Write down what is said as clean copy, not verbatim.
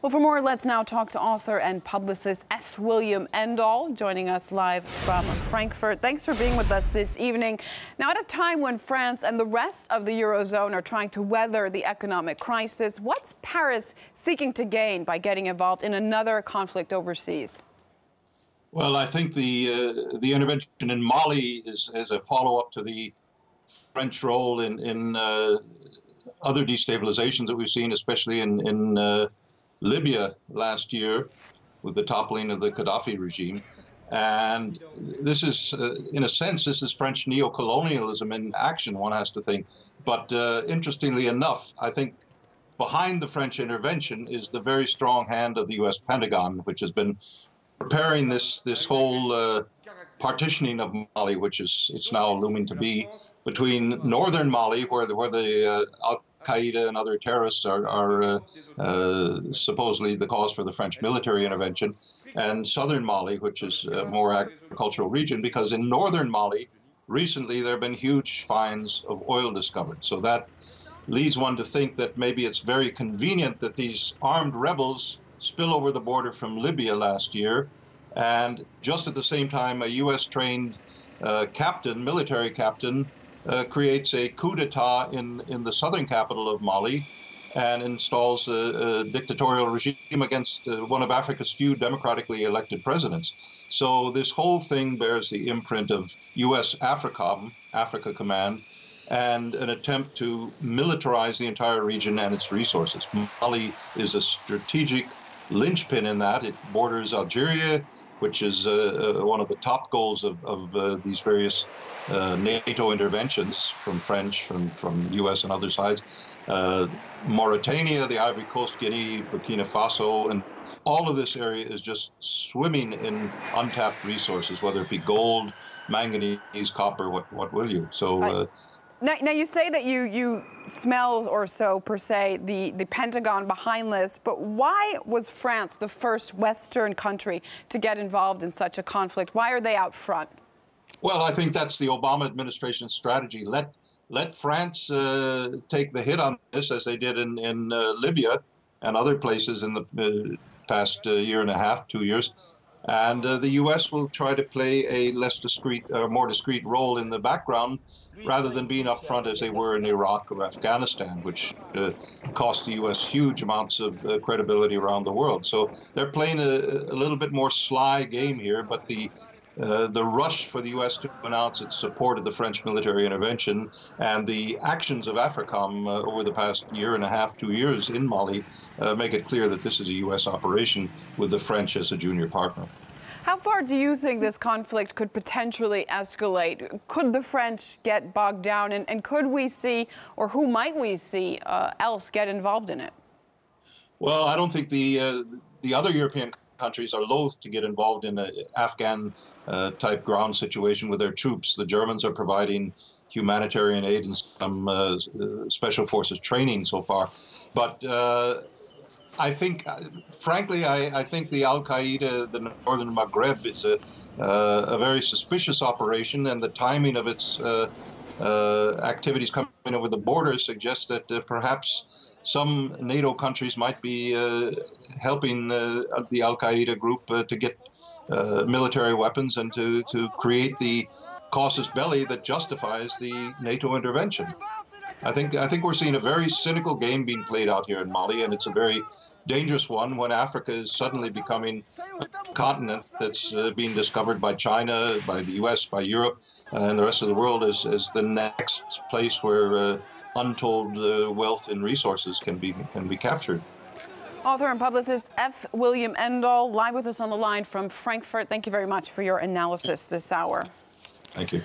Well, for more, let's now talk to author and publicist F. William Endall, joining us live from Frankfurt. Thanks for being with us this evening. Now, at a time when France and the rest of the Eurozone are trying to weather the economic crisis, what's Paris seeking to gain by getting involved in another conflict overseas? Well, I think the intervention in Mali is a follow-up to the French role in other destabilizations that we've seen, especially in Libya last year with the toppling of the Gaddafi regime. And this is, in a sense, this is French neocolonialism in action, one has to think. But interestingly enough, I think behind the French intervention is the very strong hand of the U.S. Pentagon, which has been preparing this whole partitioning of Mali, which it's now looming to be, between northern Mali, where the Al-Qaeda and other terrorists are supposedly the cause for the French military intervention, and southern Mali, which is a more agricultural region, because in northern Mali, recently there have been huge finds of oil discovered. So that leads one to think that maybe it's very convenient that these armed rebels spill over the border from Libya last year, and just at the same time, a U.S.-trained military captain, creates a coup d'etat in the southern capital of Mali and installs a dictatorial regime against one of Africa's few democratically elected presidents. So this whole thing bears the imprint of U.S. AFRICOM, Africa Command, and an attempt to militarize the entire region and its resources. Mali is a strategic linchpin in that. It borders Algeria, which is one of the top goals of these various NATO interventions from French, from US and other sides. Mauritania, the Ivory Coast, Guinea, Burkina Faso, and all of this area is just swimming in untapped resources, whether it be gold, manganese, copper, what will you? So. Now you say that you smell or so, per se, the Pentagon behind this, but why was France the first Western country to get involved in such a conflict? Why are they out front? Well, I think that's the Obama administration's strategy. Let France take the hit on this, as they did in Libya and other places in the past year and a half, 2 years. And the U.S. will try to play a more discreet role in the background, rather than being up front as they were in Iraq or Afghanistan, which cost the U.S. huge amounts of credibility around the world. So they're playing a little bit more sly game here, but the rush for the U.S. to announce its support of the French military intervention and the actions of AFRICOM over the past year and a half, 2 years in Mali make it clear that this is a U.S. operation with the French as a junior partner. How far do you think this conflict could potentially escalate? Could the French get bogged down, and could we see, or who might we see else get involved in it? Well, I don't think the other European countries are loath to get involved in an Afghan-type ground situation with their troops. The Germans are providing humanitarian aid and some special forces training so far. But I think, frankly, I think the Al-Qaeda, the Northern Maghreb, is a very suspicious operation, and the timing of its activities coming over the border suggests that perhaps some NATO countries might be helping the Al-Qaeda group to get military weapons and to create the casus belli that justifies the NATO intervention. I think we're seeing a very cynical game being played out here in Mali, and it's a very dangerous one when Africa is suddenly becoming a continent that's being discovered by China, by the US, by Europe, and the rest of the world as the next place where untold wealth and resources can be captured. Author and publicist F. William Endall, live with us on the line from Frankfurt. Thank you very much for your analysis this hour. Thank you.